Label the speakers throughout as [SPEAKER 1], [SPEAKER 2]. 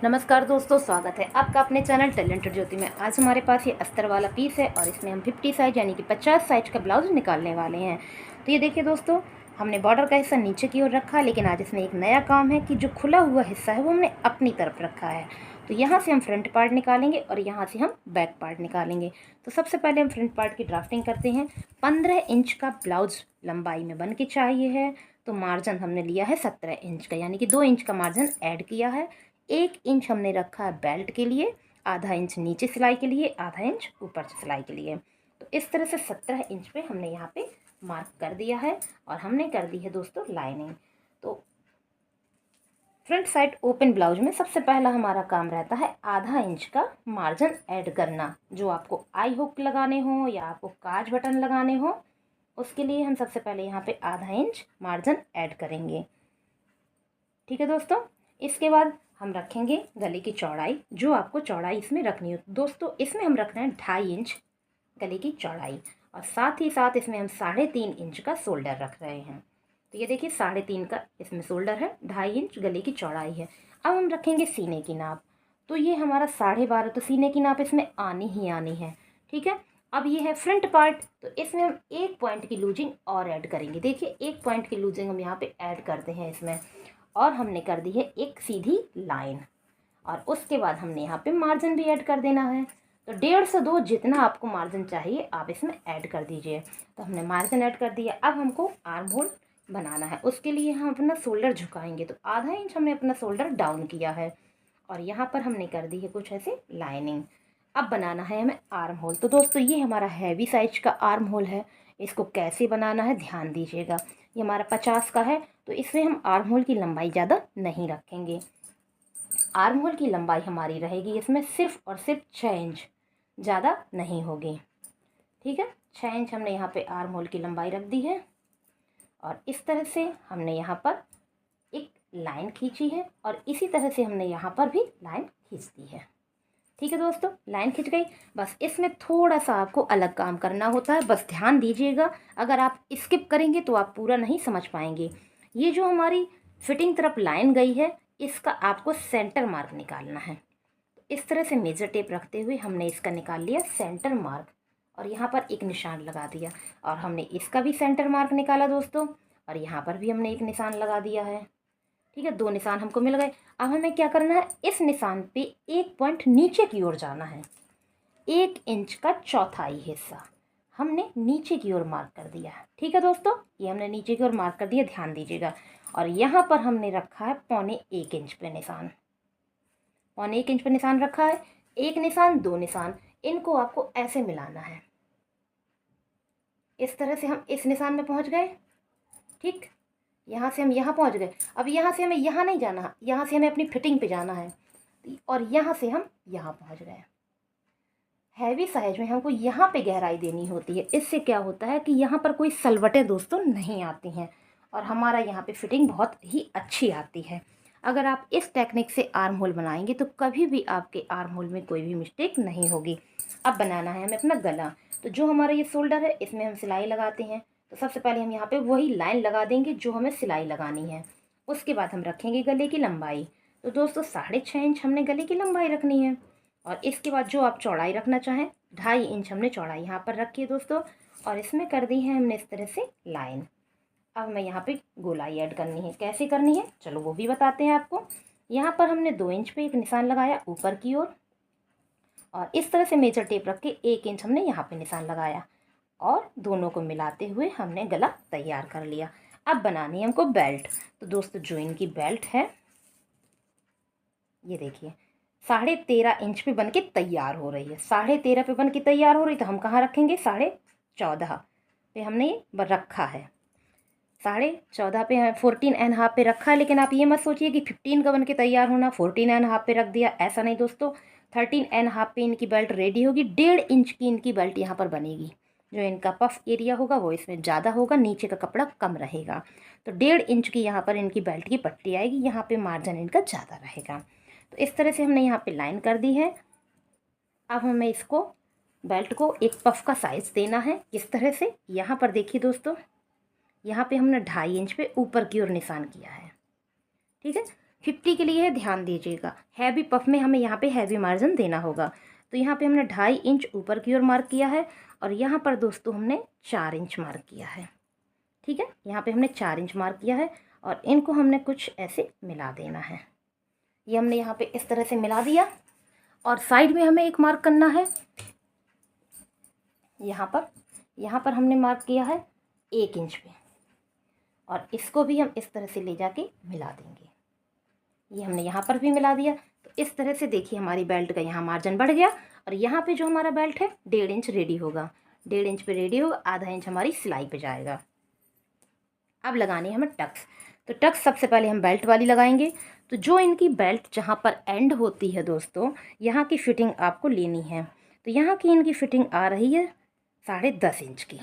[SPEAKER 1] नमस्कार दोस्तों, स्वागत है आपका अपने चैनल टैलेंटेड ज्योति में। आज हमारे पास ये अस्तर वाला पीस है और इसमें हम 50 साइज यानी कि 50 साइज का ब्लाउज निकालने वाले हैं। तो ये देखिए दोस्तों, हमने बॉर्डर का हिस्सा नीचे की ओर रखा, लेकिन आज इसमें एक नया काम है कि जो खुला हुआ हिस्सा है वो हमने अपनी तरफ रखा है। तो यहाँ से हम फ्रंट पार्ट निकालेंगे और यहाँ से हम बैक पार्ट निकालेंगे। तो सबसे पहले हम फ्रंट पार्ट की ड्राफ्टिंग करते हैं। 15 इंच का ब्लाउज लंबाई में बन के चाहिए है, तो मार्जिन हमने लिया है 17 इंच का, यानी कि 2 इंच का मार्जिन ऐड किया है। 1 इंच हमने रखा है बेल्ट के लिए, आधा इंच नीचे सिलाई के लिए, आधा इंच ऊपर सिलाई के लिए। तो इस तरह से 17 इंच पे हमने यहाँ पे मार्क कर दिया है और हमने कर दी है दोस्तों लाइनिंग। तो फ्रंट साइड ओपन ब्लाउज में सबसे पहला हमारा काम रहता है आधा इंच का मार्जिन ऐड करना। जो आपको आई हुक लगाने हो या आपको काज बटन लगाने हो, उसके लिए हम सबसे पहले यहाँ पे आधा इंच मार्जिन ऐड करेंगे। ठीक है दोस्तों, इसके बाद हम रखेंगे गले की चौड़ाई, जो आपको चौड़ाई इसमें रखनी हो। दोस्तों इसमें हम रख रहे हैं 2.5 इंच गले की चौड़ाई, और साथ ही साथ इसमें हम 3.5 इंच का शोल्डर रख रहे हैं। तो ये देखिए 3.5 का इसमें शोल्डर है, 2.5 इंच गले की चौड़ाई है। अब हम रखेंगे सीने की नाप, तो ये हमारा 12.5, तो सीने की नाप इसमें आनी ही आनी है। ठीक है, अब ये है फ्रंट पार्ट, तो इसमें हम 1 पॉइंट की लूजिंग और ऐड करेंगे। देखिए 1 पॉइंट की लूजिंग हम यहाँ पे ऐड करते हैं इसमें, और हमने कर दी है एक सीधी लाइन। और उसके बाद हमने यहाँ पे मार्जिन भी ऐड कर देना है। तो 1.5 से 2 जितना आपको मार्जिन चाहिए आप इसमें ऐड कर दीजिए। तो हमने मार्जिन ऐड कर दिया। अब हमको आर्म होल बनाना है, उसके लिए हम अपना शोल्डर झुकाएंगे। तो आधा इंच हमने अपना शोल्डर डाउन किया है और यहाँ पर हमने कर दी है कुछ ऐसे लाइनिंग। अब बनाना है हमें आर्म होल। तो दोस्तों ये हमारा हैवी साइज का आर्म होल है। इसको कैसे बनाना है ध्यान दीजिएगा। ये हमारा 50 का है, तो इसमें हम आर्म होल की लंबाई ज़्यादा नहीं रखेंगे। आर्म होल की लंबाई हमारी रहेगी इसमें सिर्फ और सिर्फ 6 इंच, ज़्यादा नहीं होगी। ठीक है, 6 इंच हमने यहाँ पे आर्म होल की लंबाई रख दी है। और इस तरह से हमने यहाँ पर एक लाइन खींची है और इसी तरह से हमने यहाँ पर भी लाइन खींच दी है। ठीक है दोस्तों, लाइन खिंच गई। बस इसमें थोड़ा सा आपको अलग काम करना होता है, बस ध्यान दीजिएगा। अगर आप स्किप करेंगे तो आप पूरा नहीं समझ पाएंगे। ये जो हमारी फिटिंग तरफ लाइन गई है, इसका आपको सेंटर मार्क निकालना है। इस तरह से मेजर टेप रखते हुए हमने इसका निकाल लिया सेंटर मार्क और यहाँ पर एक निशान लगा दिया। और हमने इसका भी सेंटर मार्क निकाला दोस्तों, और यहाँ पर भी हमने एक निशान लगा दिया है। ठीक है, 2 निशान हमको मिल गए। अब हमें क्या करना है, इस निशान पे 1 पॉइंट नीचे की ओर जाना है। 1 इंच का चौथाई हिस्सा हमने नीचे की ओर मार्क कर दिया है। ठीक है दोस्तों, ये हमने नीचे की ओर मार्क कर दिया, ध्यान दीजिएगा। और यहाँ पर हमने रखा है 1.25 इंच पे निशान। 1.25 इंच पे निशान रखा है। एक निशान, 2 निशान, इनको आपको ऐसे मिलाना है। इस तरह से हम इस निशान में पहुँच गए। ठीक, यहाँ से हम यहाँ पहुँच गए। अब यहाँ से हमें यहाँ नहीं जाना है, यहाँ से हमें अपनी फिटिंग पे जाना है। और यहाँ से हम यहाँ पहुँच गए। हैवी साइज में हमको यहाँ पे गहराई देनी होती है। इससे क्या होता है कि यहाँ पर कोई सलवटें दोस्तों नहीं आती हैं और हमारा यहाँ पे फिटिंग बहुत ही अच्छी आती है। अगर आप इस टेक्निक से आर्म होल बनाएंगे तो कभी भी आपके आर्म होल में कोई भी मिस्टेक नहीं होगी। अब बनाना है हमें अपना गला। तो जो हमारा ये शोल्डर है, इसमें हम सिलाई लगाते हैं। तो सबसे पहले हम यहाँ पे वही लाइन लगा देंगे जो हमें सिलाई लगानी है। उसके बाद हम रखेंगे गले की लंबाई। तो दोस्तों 6.5 इंच हमने गले की लंबाई रखनी है। और इसके बाद जो आप चौड़ाई रखना चाहें, 2.5 इंच हमने चौड़ाई यहाँ पर रखी है दोस्तों। और इसमें कर दी है हमने इस तरह से लाइन। अब हमें यहाँ पे गोलाई ऐड करनी है। कैसे करनी है चलो वो भी बताते हैं आपको। यहाँ पर हमने 2 इंच पे एक निशान लगाया ऊपर की ओर, और इस तरह से मेजर टेप रख के 1 इंच हमने यहाँ पे निशान लगाया और दोनों को मिलाते हुए हमने गला तैयार कर लिया। अब बनानी है हमको बेल्ट। तो दोस्तों जो इनकी बेल्ट है, ये देखिए 13.5 इंच पे बन के तैयार हो रही है। 13.5 पे बन के तैयार हो रही, तो हम कहाँ रखेंगे, 14.5 पे हमने ये रखा है। 14.5 पे 14.5 पे रखा है। लेकिन आप ये मत सोचिए कि 15 का बन के तैयार होना 14.5 पे रख दिया, ऐसा नहीं दोस्तों। 13.5 पे इनकी बेल्ट रेडी होगी। 1.5 इंच की इनकी बेल्ट यहाँ पर बनेगी। जो इनका पफ एरिया होगा वो इसमें ज़्यादा होगा, नीचे का कपड़ा कम रहेगा। तो 1.5 इंच की यहाँ पर इनकी बेल्ट की पट्टी आएगी, यहाँ पे मार्जिन इनका ज़्यादा रहेगा। तो इस तरह से हमने यहाँ पे लाइन कर दी है। अब हमें इसको बेल्ट को एक पफ का साइज़ देना है। किस तरह से, यहाँ पर देखिए दोस्तों, यहाँ पे हमने 2.5 इंच पे ऊपर की ओर निशान किया है। ठीक है, 50 के लिए है, ध्यान दीजिएगा। हैवी पफ में हमें यहाँ पे हैवी मार्जिन देना होगा। तो यहाँ पे हमने 2.5 इंच ऊपर की ओर मार्क किया है और यहाँ पर दोस्तों हमने 4 इंच मार्क किया है। ठीक है, यहाँ पे हमने 4 इंच मार्क किया है और इनको हमने कुछ ऐसे मिला देना है। ये हमने यहाँ पे इस तरह से मिला दिया और साइड में हमें एक मार्क करना है। यहाँ पर हमने मार्क किया है 1 इंच पे और इसको भी हम इस तरह से ले जाके मिला देंगे। ये हमने यहाँ पर भी मिला दिया। तो इस तरह से देखिए हमारी बेल्ट का यहाँ मार्जिन बढ़ गया और यहाँ पे जो हमारा बेल्ट है 1.5 इंच रेडी होगा। 1.5 इंच पे रेडी होगा, आधा इंच हमारी सिलाई पे जाएगा। अब लगानी है हमें टक्स। तो टक्स सबसे पहले हम बेल्ट वाली लगाएंगे। तो जो इनकी बेल्ट जहाँ पर एंड होती है दोस्तों, यहाँ की फ़िटिंग आपको लेनी है। तो यहाँ की इनकी फ़िटिंग आ रही है 10.5 इंच की।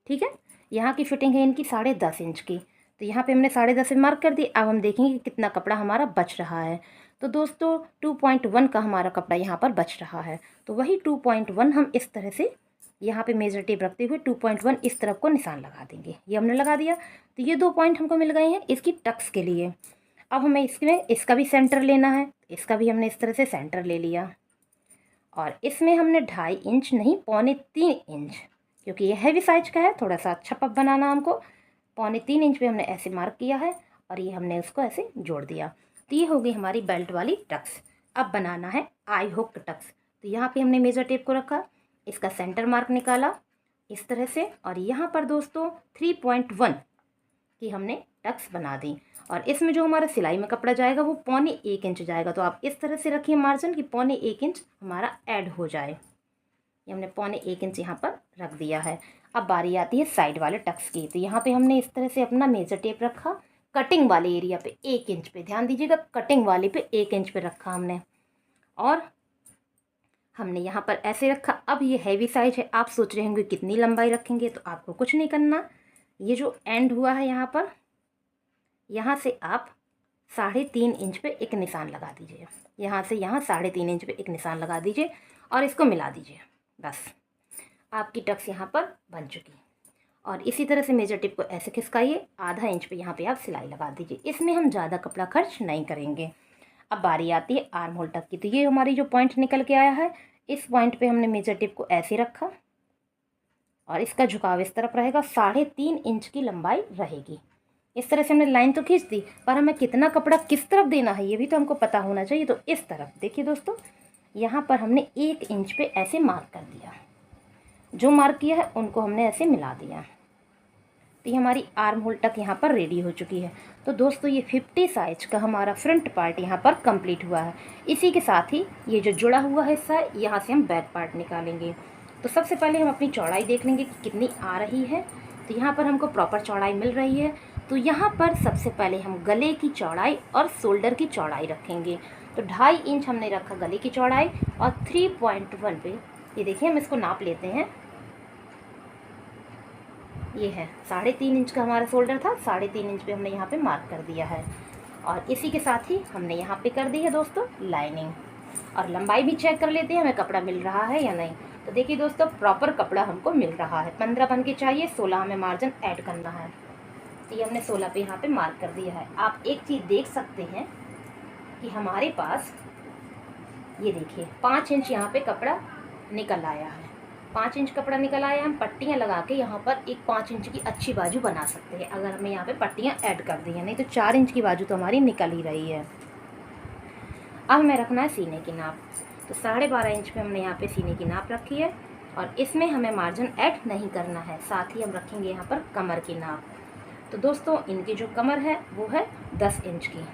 [SPEAKER 1] ठीक है, यहाँ की फ़िटिंग है इनकी 10.5 इंच की। तो यहाँ पे हमने 10.5 से मार्क कर दी। अब हम देखेंगे कि कितना कपड़ा हमारा बच रहा है। तो दोस्तों 2.1 का हमारा कपड़ा यहाँ पर बच रहा है। तो वही 2.1 हम इस तरह से यहाँ पे मेजर टेप रखते हुए 2.1 इस तरफ को निशान लगा देंगे। ये हमने लगा दिया। तो ये 2 पॉइंट हमको मिल गए हैं इसकी टक्स के लिए। अब हमें इसमें इसका भी सेंटर लेना है। इसका भी हमने इस तरह से सेंटर ले लिया और इसमें हमने 2.5 इंच नहीं 3.25 इंच, क्योंकि ये हैवी साइज का है, थोड़ा सा अच्छा पफ बनाना हमको। 3.25 इंच पे हमने ऐसे मार्क किया है और ये हमने उसको ऐसे जोड़ दिया। तो ये हो गई हमारी बेल्ट वाली टक्स। अब बनाना है आई हुक टक्स। तो यहाँ पे हमने मेजर टेप को रखा, इसका सेंटर मार्क निकाला इस तरह से और यहाँ पर दोस्तों 3.1 की हमने टक्स बना दी। और इसमें जो हमारा सिलाई में कपड़ा जाएगा वो 1.25 इंच जाएगा। तो आप इस तरह से रखिए मार्जिन कि 1.25 इंच हमारा ऐड हो जाए। ये हमने 1.25 इंच यहाँ पर रख दिया है। अब बारी आती है साइड वाले टक्स की। तो यहाँ पे हमने इस तरह से अपना मेजर टेप रखा, कटिंग वाले एरिया पे 1 इंच पे, ध्यान दीजिएगा, कटिंग वाले पे 1 इंच पे रखा हमने और हमने यहाँ पर ऐसे रखा। अब ये हैवी साइज है, आप सोच रहे होंगे कितनी लंबाई रखेंगे। तो आपको कुछ नहीं करना, ये जो एंड हुआ है यहाँ पर, यहाँ से आप 3.5 इंच पे एक निशान लगा दीजिए। यहाँ से यहाँ 3.5 इंच पे एक निशान लगा दीजिए और इसको मिला दीजिए। बस आपकी टक्स यहाँ पर बन चुकी। और इसी तरह से मेजर टिप को ऐसे खिसकाइए, आधा इंच पे यहाँ पे आप सिलाई लगा दीजिए। इसमें हम ज़्यादा कपड़ा खर्च नहीं करेंगे। अब बारी आती है आर्म होल टक की। तो ये हमारी जो पॉइंट निकल के आया है, इस पॉइंट पे हमने मेजर टिप को ऐसे रखा और इसका झुकाव इस तरफ रहेगा। 3.5 इंच की लंबाई रहेगी। इस तरह से हमने लाइन तो खींच दी, पर हमें कितना कपड़ा किस तरफ देना है ये भी तो हमको पता होना चाहिए। तो इस तरफ देखिए दोस्तों, यहाँ पर हमने 1 इंच पे ऐसे मार्क कर दिया। जो मार्क किया है उनको हमने ऐसे मिला दिया। तो ये हमारी आर्म होल टक यहाँ पर रेडी हो चुकी है। तो दोस्तों ये 50 साइज का हमारा फ्रंट पार्ट यहाँ पर कंप्लीट हुआ है। इसी के साथ ही ये जो जुड़ा हुआ हिस्सा है, यहाँ से हम बैक पार्ट निकालेंगे। तो सबसे पहले हम अपनी चौड़ाई देख लेंगे कि कितनी आ रही है। तो यहाँ पर हमको प्रॉपर चौड़ाई मिल रही है। तो यहाँ पर सबसे पहले हम गले की चौड़ाई और शोल्डर की चौड़ाई रखेंगे। तो 2.5 इंच हमने रखा गले की चौड़ाई और 3.1 पे, ये देखिए हम इसको नाप लेते हैं। ये है 3.5 इंच का हमारा शोल्डर था, 3.5 इंच पे हमने यहाँ पे मार्क कर दिया है। और इसी के साथ ही हमने यहाँ पे कर दी है दोस्तों लाइनिंग। और लंबाई भी चेक कर लेते हैं हमें कपड़ा मिल रहा है या नहीं। तो देखिए दोस्तों, प्रॉपर कपड़ा हमको मिल रहा है। 15 बन के चाहिए, 16 हमें मार्जिन ऐड करना है। तो ये हमने 16 पे यहाँ पे मार्क कर दिया है। आप एक चीज़ देख सकते हैं कि हमारे पास ये देखिए 5 इंच यहाँ पे कपड़ा निकल आया है। 5 इंच कपड़ा निकल आया। हम पट्टियाँ लगा के यहाँ पर एक 5 इंच की अच्छी बाजू बना सकते हैं, अगर हमें यहाँ पे पट्टियाँ ऐड कर दी हैं। नहीं तो 4 इंच की बाजू तो हमारी निकल ही रही है। अब हमें रखना है सीने की नाप। तो 12.5 इंच पे हमने यहाँ पे सीने की नाप रखी है और इसमें हमें मार्जिन ऐड नहीं करना है। साथ ही हम रखेंगे यहाँ पर कमर की नाप। तो दोस्तों इनकी जो कमर है वो है 10 इंच की।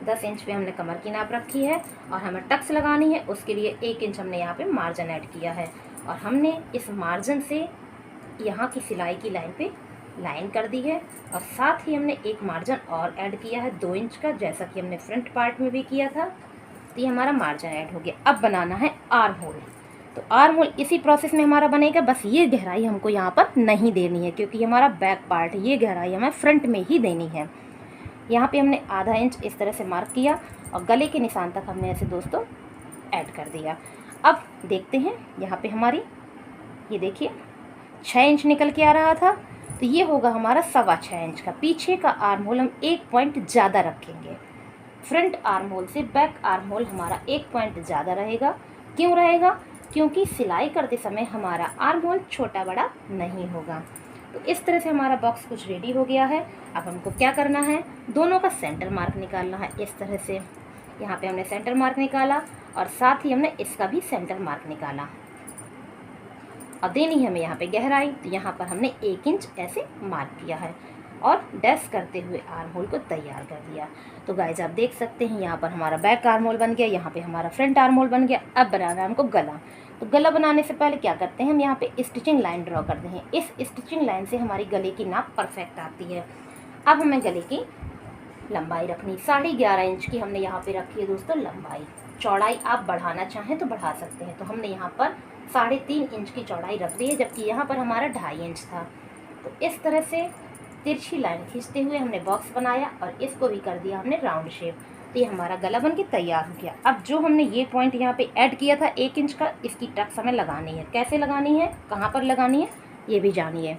[SPEAKER 1] 10 इंच पे हमने कमर की नाप रखी है और हमें टक्स लगानी है, उसके लिए 1 इंच हमने यहाँ पे मार्जिन ऐड किया है। और हमने इस मार्जिन से यहाँ की सिलाई की लाइन पे लाइन कर दी है और साथ ही हमने एक मार्जिन और ऐड किया है 2 इंच का, जैसा कि हमने फ्रंट पार्ट में भी किया था। तो ये हमारा मार्जिन ऐड हो गया। अब बनाना है आर्म होल। तो आर्म होल इसी प्रोसेस में हमारा बनेगा, बस ये गहराई हमको यहाँ पर नहीं देनी है क्योंकि हमारा बैक पार्ट, ये गहराई हमें फ्रंट में ही देनी है। यहाँ पे हमने आधा इंच इस तरह से मार्क किया और गले के निशान तक हमने ऐसे दोस्तों ऐड कर दिया। अब देखते हैं यहाँ पे हमारी, ये देखिए 6 इंच निकल के आ रहा था। तो ये होगा हमारा 6.25 इंच का। पीछे का आर्म होल हम 1 पॉइंट ज़्यादा रखेंगे। फ्रंट आर्म होल से बैक आर्म होल हमारा 1 पॉइंट ज़्यादा रहेगा। क्यों रहेगा? क्योंकि सिलाई करते समय हमारा आर्म होल छोटा बड़ा नहीं होगा। तो इस तरह से हमारा बॉक्स कुछ रेडी हो गया है। अब हमको क्या करना है, दोनों का सेंटर मार्क निकालना है। इस तरह से यहाँ पे हमने सेंटर मार्क निकाला और साथ ही हमने इसका भी सेंटर मार्क निकाला। अब देनी है हमें यहाँ पे गहराई, तो यहाँ पर हमने 1 इंच ऐसे मार्क किया है और डैश करते हुए आर्म होल को तैयार कर दिया। तो गाइज आप देख सकते हैं यहाँ पर हमारा बैक आर्म होल बन गया, यहाँ पे हमारा फ्रंट आर्म होल बन गया। अब बनाना है हमको गला। तो गला बनाने से पहले क्या करते हैं, हम यहाँ पे स्टिचिंग लाइन ड्रॉ करते हैं। इस स्टिचिंग लाइन से हमारी गले की नाप परफेक्ट आती है। अब हमें गले की लंबाई रखनी 11.5 इंच की हमने यहाँ पे रखी है दोस्तों लंबाई। चौड़ाई आप बढ़ाना चाहें तो बढ़ा सकते हैं। तो हमने यहाँ पर 3.5 इंच की चौड़ाई रख दी है, जबकि यहाँ पर हमारा 2.5 इंच था। तो इस तरह से तिरछी लाइन खींचते हुए हमने बॉक्स बनाया और इसको भी कर दिया हमने राउंड शेप। तो ये हमारा गला बन के तैयार हो गया। अब जो हमने ये पॉइंट यहाँ पे ऐड किया था 1 इंच का, इसकी टक्स हमें लगानी है। कैसे लगानी है, कहाँ पर लगानी है, ये भी जानिए।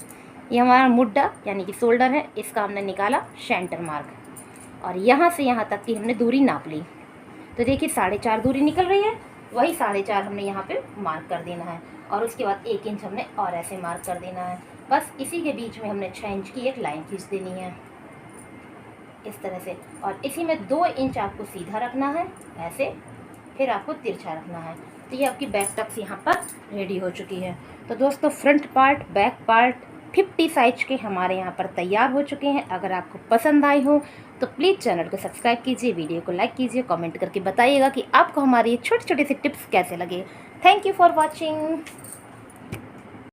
[SPEAKER 1] ये हमारा मुड्डा यानी कि शोल्डर है, इसका हमने निकाला सेंटर मार्क और यहाँ से यहाँ तक की हमने दूरी नाप ली। तो देखिए 4.5 दूरी निकल रही है, वही 4.5 हमने यहाँ पे मार्क कर देना है और उसके बाद 1 इंच हमने और ऐसे मार्क कर देना है। बस इसी के बीच में हमने 6 इंच की एक लाइन खींच देनी है इस तरह से, और इसी में 2 इंच आपको सीधा रखना है ऐसे, फिर आपको तिरछा रखना है। तो ये आपकी बैक टक्स यहाँ पर रेडी हो चुकी है। तो दोस्तों front part back part 50 size के हमारे यहाँ पर तैयार हो चुके हैं। अगर आपको पसंद आई हो तो प्लीज़ चैनल को सब्सक्राइब कीजिए, वीडियो को लाइक कीजिए, कमेंट करके बताइएगा कि आपको हमारी छोटे छोटे से टिप्स कैसे लगे। Thank you for watching.